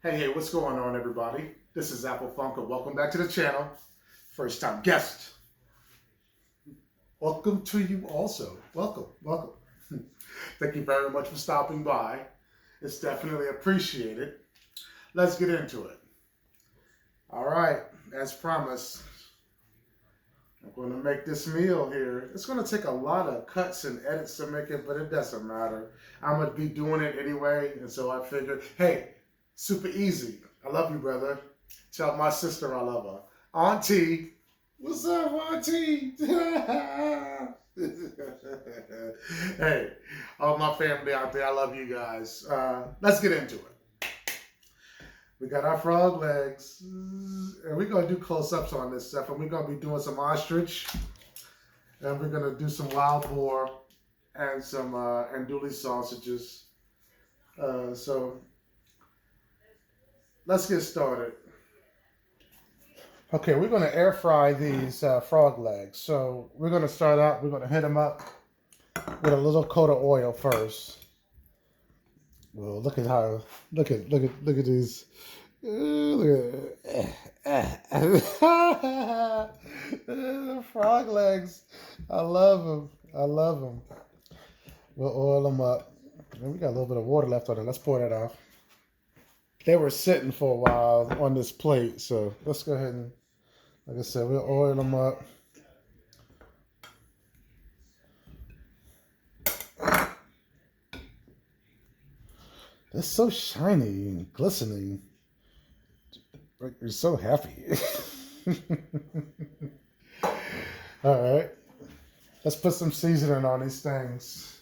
Hey, what's going on, everybody? This is AppleFUNk, and welcome back to the channel. First time guest, welcome to you also. Welcome. Thank you very much for stopping by. It's definitely appreciated. Let's get into it. All right, as promised, I'm going to make this meal here. It's going to take a lot of cuts and edits to make it, but it doesn't matter. I'm going to be doing it anyway, and so I figured, hey, super easy. I love you, brother. Tell my sister I love her. Auntie, what's up, Auntie? Hey, all my family out there, I love you guys. Let's get into it. We got our frog legs, and we're gonna do close-ups on this stuff, and we're gonna be doing some ostrich, and we're gonna do some wild boar, and some andouille sausages. So let's get started. Okay, we're going to air fry these frog legs. So we're going to start out, we're going to hit them up with a little coat of oil first. Well, look at these. Look at the frog legs. I love them. We'll oil them up. And we got a little bit of water left on it. Let's pour that off. They were sitting for a while on this plate, so let's go ahead and, like I said, we'll oil them up. They're so shiny and glistening. Like, you're so happy. All right, let's put some seasoning on these things.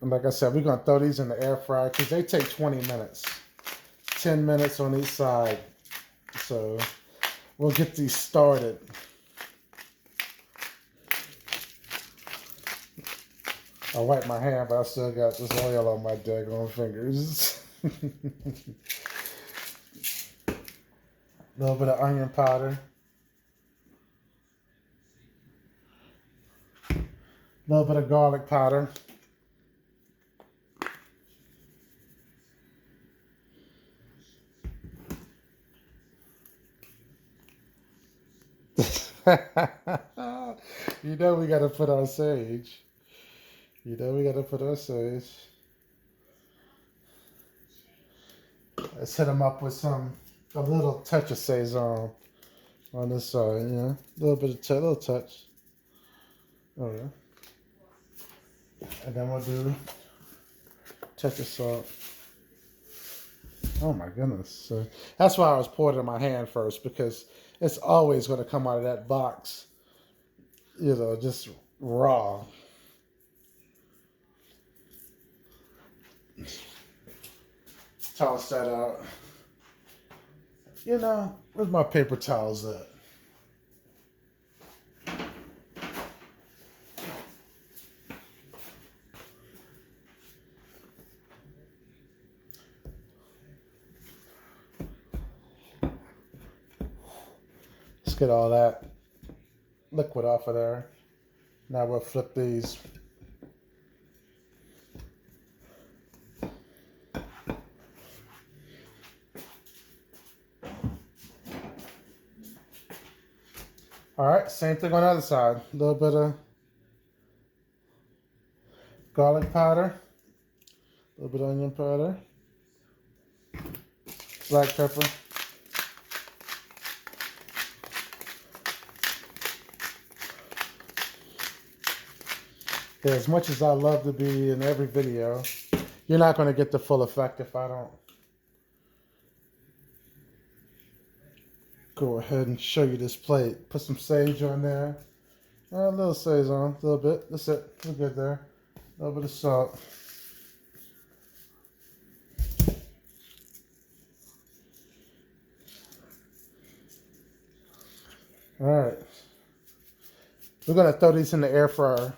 And like I said, we're going to throw these in the air fryer because they take 20 minutes. 10 minutes on each side. So we'll get these started. I wiped my hand, but I still got this oil on my daggone fingers. A little bit of onion powder. A little bit of garlic powder. You know we got to put our sage. Let's hit them up with a little touch of Saison on this side, yeah. A little bit of little touch. Oh yeah. And then we'll do a touch of salt. Oh my goodness. So that's why I was pouring it in my hand first, because it's always going to come out of that box, you know, just raw. Toss that out. You know, where's my paper towels at? Let's get all that liquid off of there. Now we'll flip these. All right, same thing on the other side. A little bit of garlic powder, a little bit of onion powder, black pepper. Yeah, as much as I love to be in every video, you're not going to get the full effect if I don't go ahead and show you this plate. Put some sage on there. A little Saison, a little bit. That's it. We're good there. A little bit of salt. All right. We're going to throw these in the air fryer.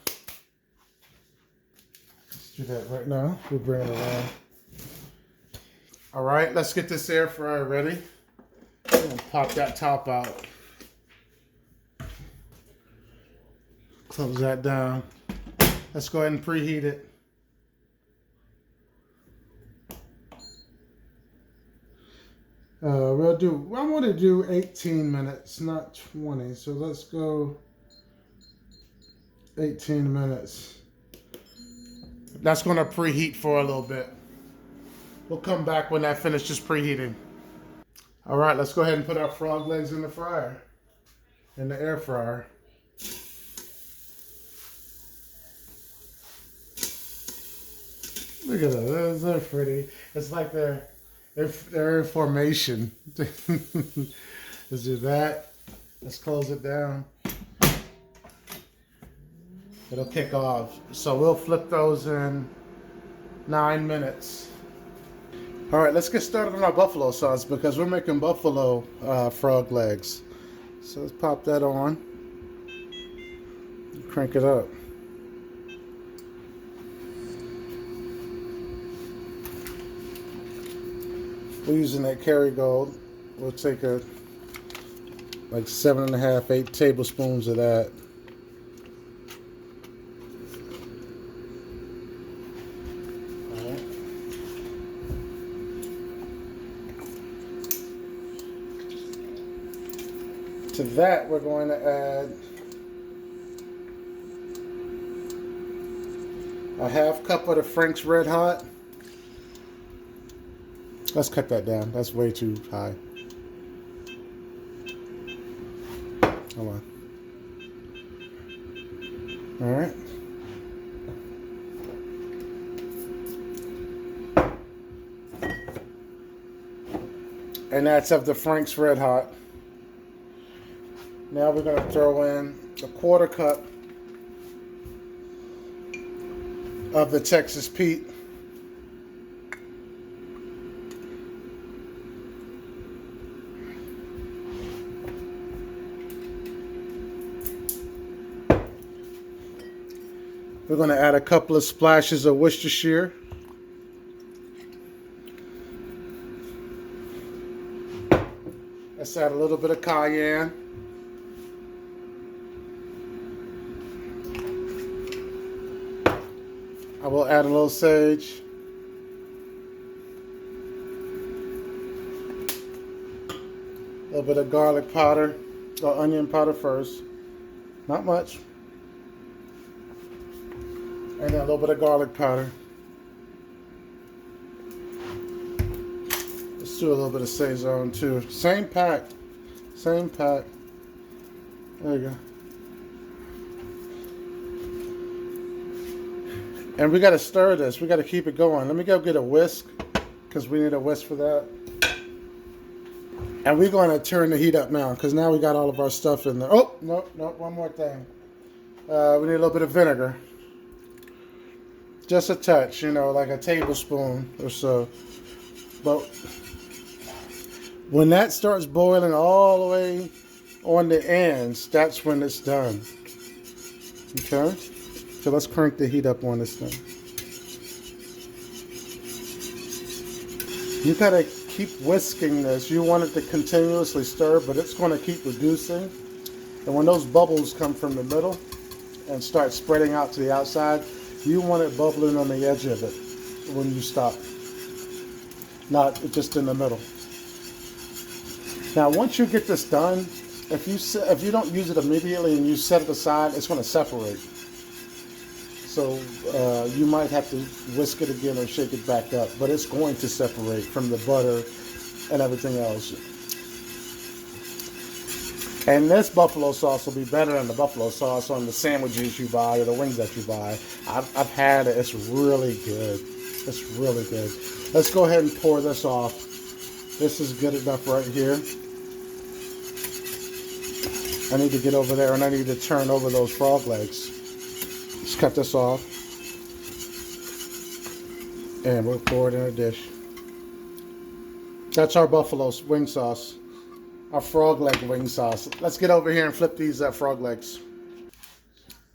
Let's do that right now. We'll bring it around. All right, let's get this air fryer ready. I'm going to pop that top out. Close that down. Let's go ahead and preheat it. want to do 18 minutes, not 20. So let's go 18 minutes. That's going to preheat for a little bit. We'll come back when that finishes preheating. All right, let's go ahead and put our frog legs in the fryer, in the air fryer. Look at that, they're pretty. It's like they're in formation. Let's do that. Let's close it down. It'll kick off. So we'll flip those in 9 minutes. All right, let's get started on our buffalo sauce because we're making buffalo frog legs. So let's pop that on. Crank it up. We're using that Kerrygold. We'll take like 7.5, 8 tablespoons of that. All right. To that, we're going to add a half cup of the Frank's Red Hot. Let's cut that down. That's way too high. Hold on. All right. And that's of the Frank's Red Hot. Now we're going to throw in a 1/4 cup of the Texas Pete. We're going to add a couple of splashes of Worcestershire. Let's add a little bit of cayenne. I will add a little sage. A little bit of garlic powder, or onion powder first. Not much. And then a little bit of garlic powder. Let's do a little bit of Sazon too. Same pack. Same pack. There you go. And we got to stir this. We got to keep it going. Let me go get a whisk because we need a whisk for that. And we're going to turn the heat up now because now we got all of our stuff in there. Oh, no, one more thing. We need a little bit of vinegar. Just a touch, you know, like a tablespoon or so. But when that starts boiling all the way on the ends, that's when it's done. Okay? So let's crank the heat up on this thing. You gotta keep whisking this. You want it to continuously stir, but it's gonna keep reducing. And when those bubbles come from the middle and start spreading out to the outside, you want it bubbling on the edge of it when you stop, not just in the middle. Now, once you get this done, if you don't use it immediately and you set it aside, it's going to separate. So you might have to whisk it again or shake it back up, but it's going to separate from the butter and everything else. And this buffalo sauce will be better than the buffalo sauce on the sandwiches you buy or the wings that you buy. I've had it. It's really good. It's really good. Let's go ahead and pour this off. This is good enough right here. I need to get over there and I need to turn over those frog legs. Just cut this off. And we'll pour it in a dish. That's our buffalo wing sauce. Our frog leg wing sauce. Let's get over here and flip these frog legs.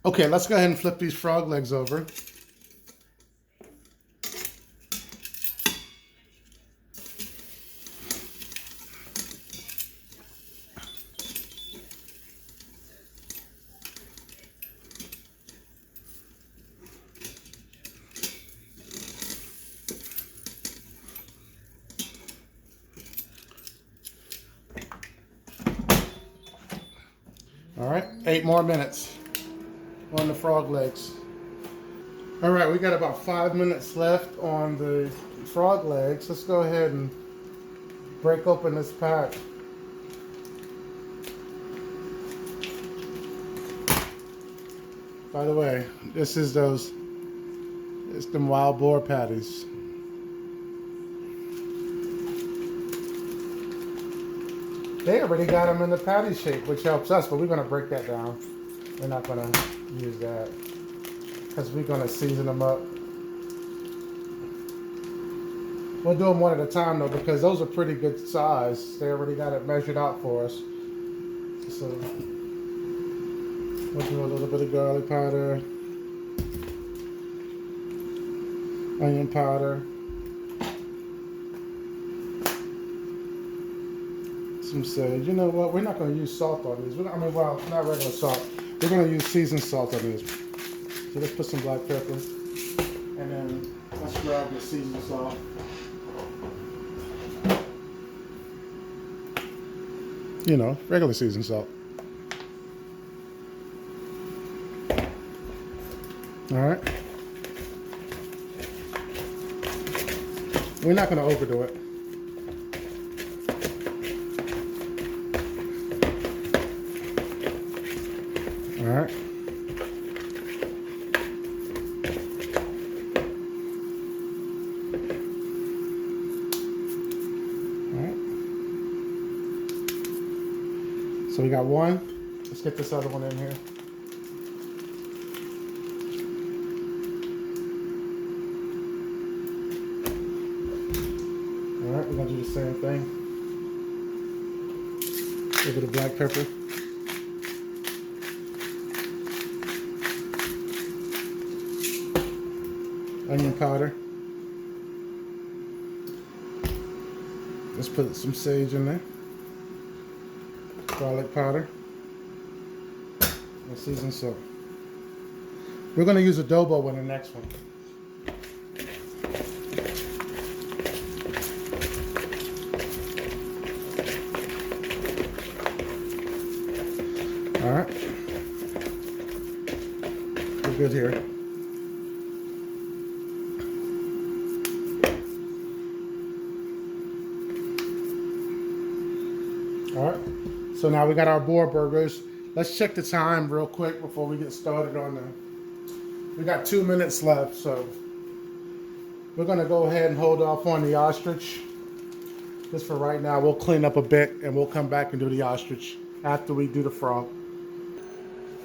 Okay, let's go ahead and flip these frog legs over. All right, 8 more minutes on the frog legs. All right, we got about 5 minutes left on the frog legs. Let's go ahead and break open this pack. By the way, this is it's them wild boar patties. They already got them in the patty shape, which helps us, but we're gonna break that down. We're not gonna use that because we're gonna season them up. We'll do them one at a time though, because those are pretty good size. They already got it measured out for us. So we'll do a little bit of garlic powder, onion powder, some sage. You know what? We're not going to use salt on these. I mean, well, not regular salt. We're going to use seasoned salt on these. So let's put some black pepper, and then let's grab the seasoned salt. You know, regular seasoned salt. All right. We're not going to overdo it. All right. All right. So we got one. Let's get this other one in here. All right, we're gonna do the same thing. A little bit of black pepper. Onion powder. Let's put some sage in there. Garlic powder. And seasoned salt. We're going to use adobo in the next one. All right. We're good here. All right, so now we got our boar burgers. Let's check the time real quick before we get started on them. We got 2 minutes left, so we're gonna go ahead and hold off on the ostrich. Just for right now, we'll clean up a bit and we'll come back and do the ostrich after we do the frog.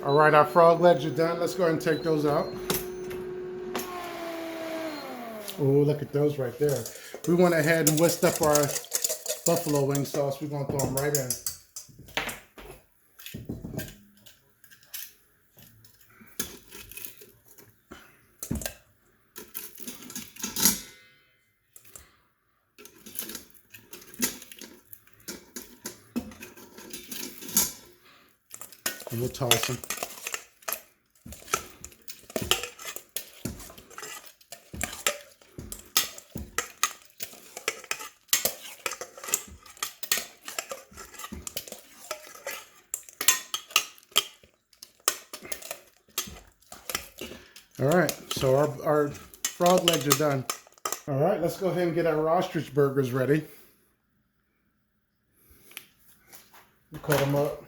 All right, our frog legs are done. Let's go ahead and take those out. Oh, look at those right there. We went ahead and whisked up our buffalo wing sauce. We're gonna throw them right in. And we'll toss them. All right, so our frog legs are done. All right, let's go ahead and get our ostrich burgers ready. We'll cut them up.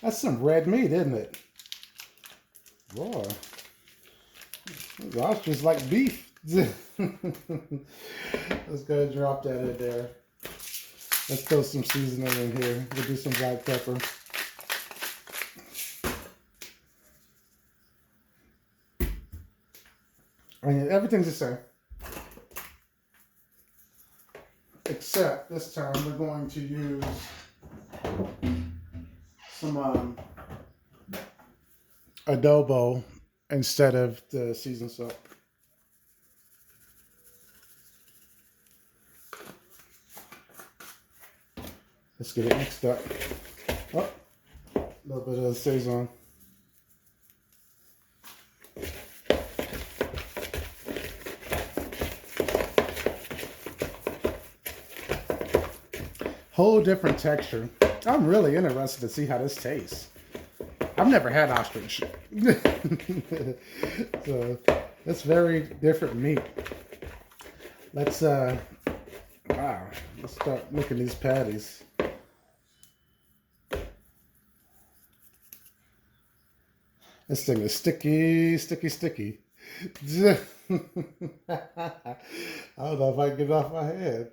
That's some red meat, isn't it? Boy, those ostriches like beef. Let's go ahead and drop that in there. Let's throw some seasoning in here. We'll do some black pepper. And everything's the same. Except this time we're going to use some adobo instead of the seasoned salt. Let's get it mixed up. Oh, a little bit of Sazon. Whole different texture. I'm really interested to see how this tastes. I've never had ostrich. So it's very different meat. Let's wow. Let's start making these patties. This thing is sticky, sticky, sticky. I don't know if I can get it off my head.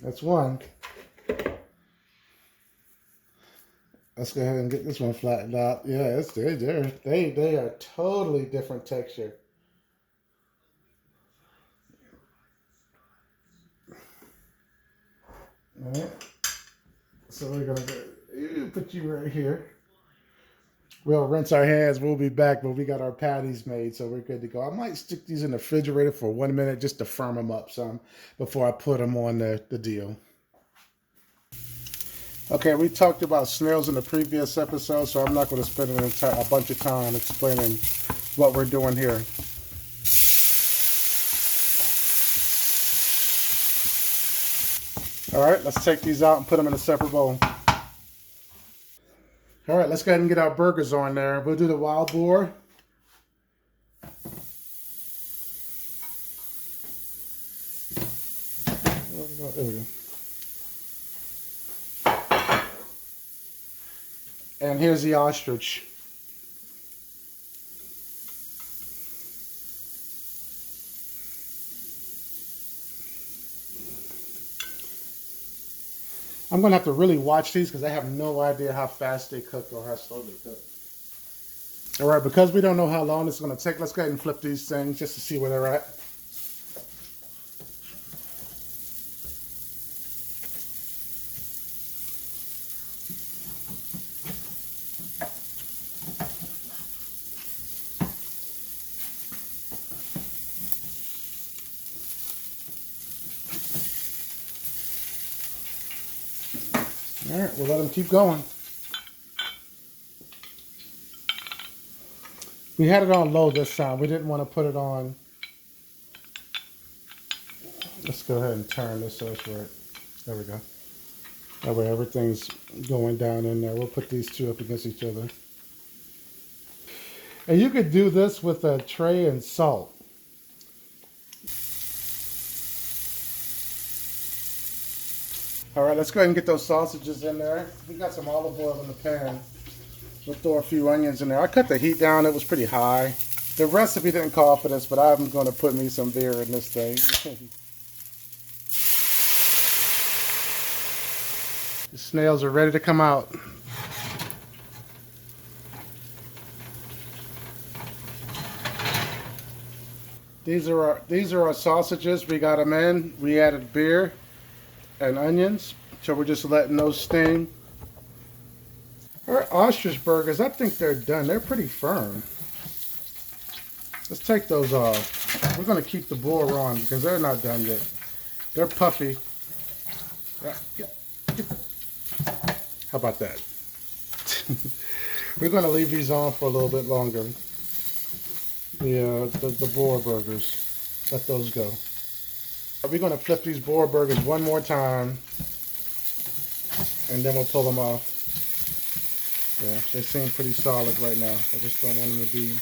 That's one. Let's go ahead and get this one flattened out. Yeah, they are totally different texture. All right. So we're gonna put you right here. We'll rinse our hands. We'll be back, but we got our patties made, so we're good to go. I might stick these in the refrigerator for 1 minute just to firm them up some before I put them on the deal. Okay, we talked about snails in the previous episode, so I'm not going to spend a bunch of time explaining what we're doing here. All right, let's take these out and put them in a separate bowl. All right, let's go ahead and get our burgers on there. We'll do the wild boar. There we go. And here's the ostrich. I'm going to have to really watch these because I have no idea how fast they cook or how slow they cook. All right, because we don't know how long it's going to take, let's go ahead and flip these things just to see where they're at. All right, we'll let them keep going. We had it on low this time. We didn't want to put it on. Let's go ahead and turn this so it's right. There we go. That way everything's going down in there. We'll put these two up against each other. And you could do this with a tray and salt. All right, let's go ahead and get those sausages in there. We got some olive oil in the pan. We'll throw a few onions in there. I cut the heat down. It was pretty high. The recipe didn't call for this, but I'm going to put me some beer in this thing. The snails are ready to come out. These are our sausages. We got them in. We added beer and onions, so we're just letting those steam. Our ostrich burgers, I think they're done. They're pretty firm. Let's take those off. We're going to keep the boar on because they're not done yet. They're puffy. How about that? We're going to leave these on for a little bit longer. The boar burgers. Let those go. We're going to flip these boar burgers one more time, and then we'll pull them off. Yeah, they seem pretty solid right now. I just don't want them to be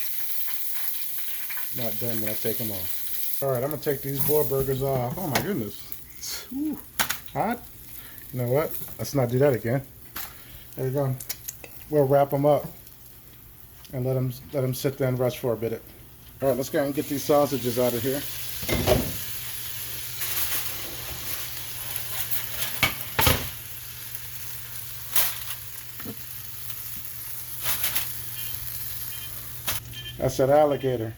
not done when I take them off. All right, I'm going to take these boar burgers off. Oh my goodness. Ooh, hot. You know what? Let's not do that again. There you go. We'll wrap them up and let them sit there and rest for a bit. All right, let's go ahead and get these sausages out of here. That's that alligator.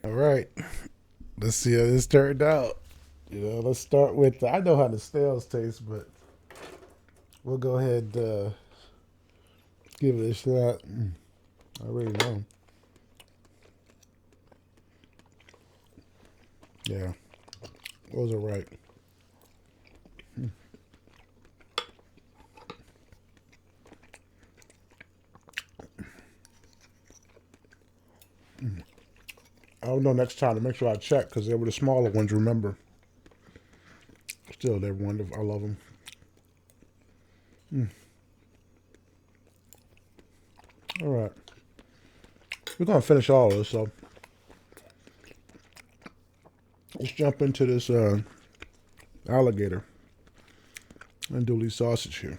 All right, let's see how this turned out. Let's start with, I know how the snails taste, but we'll go ahead and give it a shot. I already know. Yeah, those are right. I'll know next time to make sure I check because they were the smaller ones, remember. Still, they're wonderful. I love them. All right. We're going to finish all of this, so let's jump into this alligator and do these sausage here.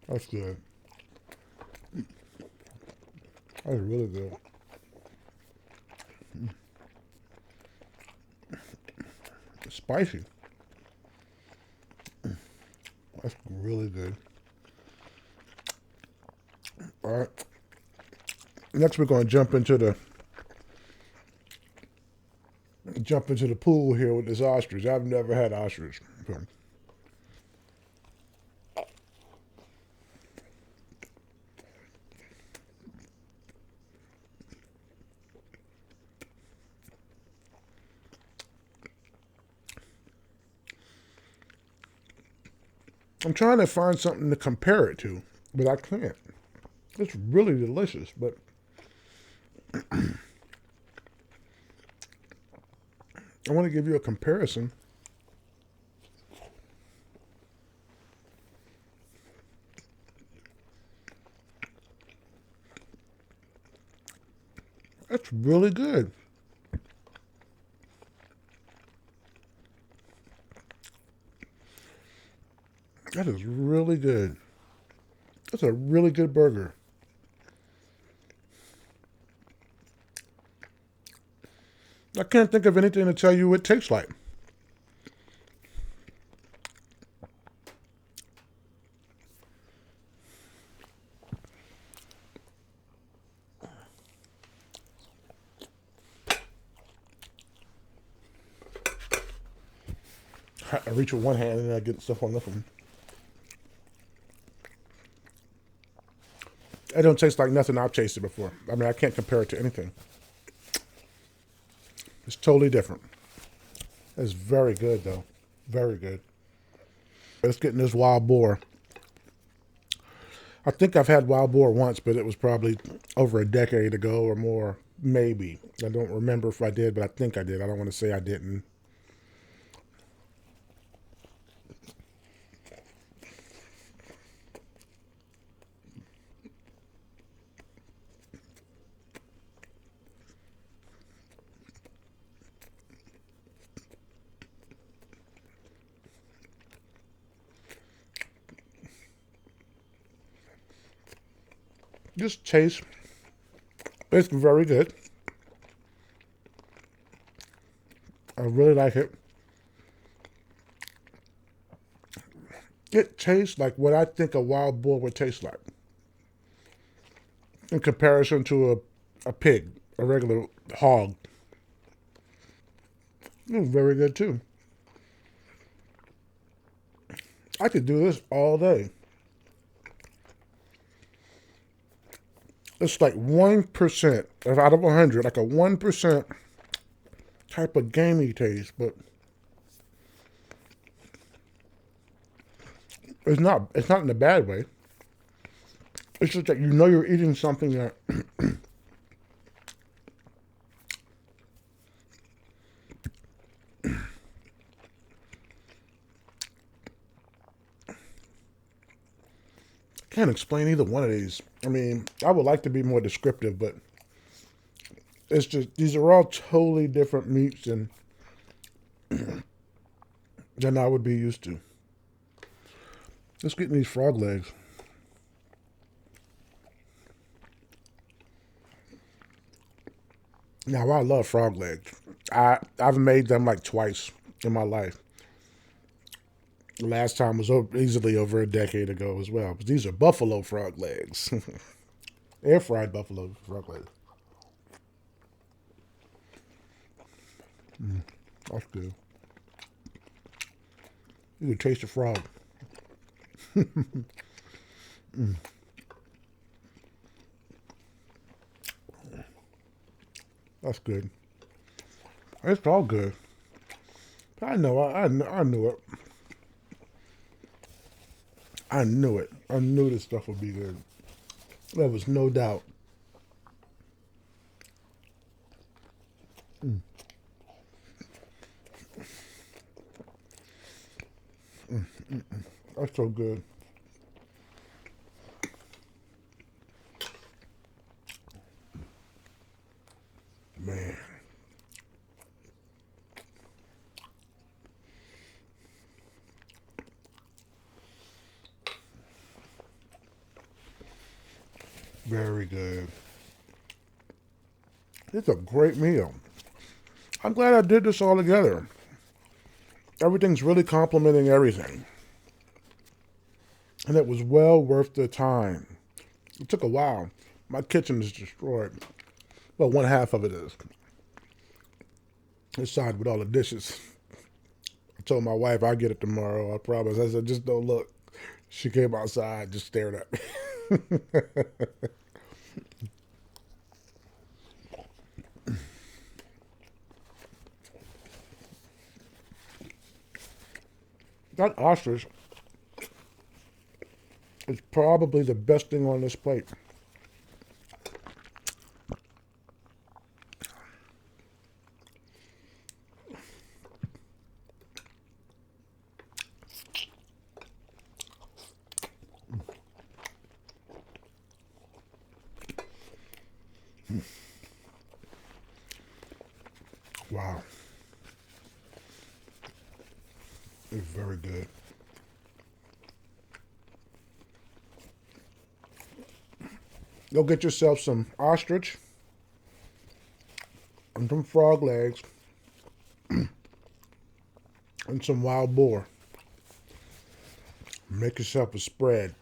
That's good. That's really good. It's spicy. That's really good. All right. Next, we're going to jump into the pool here with this ostrich. I've never had ostrich. So. I'm trying to find something to compare it to, but I can't. It's really delicious, but I want to give you a comparison. That's really good. That is really good. That's a really good burger. I can't think of anything to tell you what it tastes like. I reach with one hand and I get stuff on this one. It don't taste like nothing I've tasted before. I mean, I can't compare it to anything. It's totally different. It's very good, though. Very good. Let's get in this wild boar. I think I've had wild boar once, but it was probably over a decade ago or more. Maybe. I don't remember if I did, but I think I did. I don't want to say I didn't. Just taste. It's very good. I really like it. It tastes like what I think a wild boar would taste like in comparison to a pig, a regular hog. It's very good too. I could do this all day. It's like 1% out of 100, like a 1% type of gamey taste, but it's not in a bad way. It's just that you know you're eating something that can't explain either one of these. I mean, I would like to be more descriptive, but it's just these are all totally different meats than I would be used to. Let's get in these frog legs. Now I love frog legs. I've made them like twice in my life. The last time was easily over a decade ago as well. But these are buffalo frog legs. Air fried buffalo frog legs. That's good. You can taste the frog. That's good. It's all good. I know. I knew it. I knew it. I knew this stuff would be good. There was no doubt. That's so good. Man. Very good. It's a great meal. I'm glad I did this all together. Everything's really complementing everything. And it was well worth the time. It took a while. My kitchen is destroyed. Well, one half of it is. This side with all the dishes. I told my wife I'll get it tomorrow. I promise. I said, just don't look. She came outside, just stared at me. That ostrich is probably the best thing on this plate. Wow. It's very good. Go get yourself some ostrich and some frog legs and some wild boar. Make yourself a spread.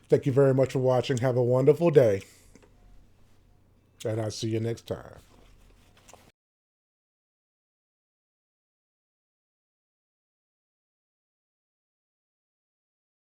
Thank you very much for watching. Have a wonderful day. And I'll see you next time.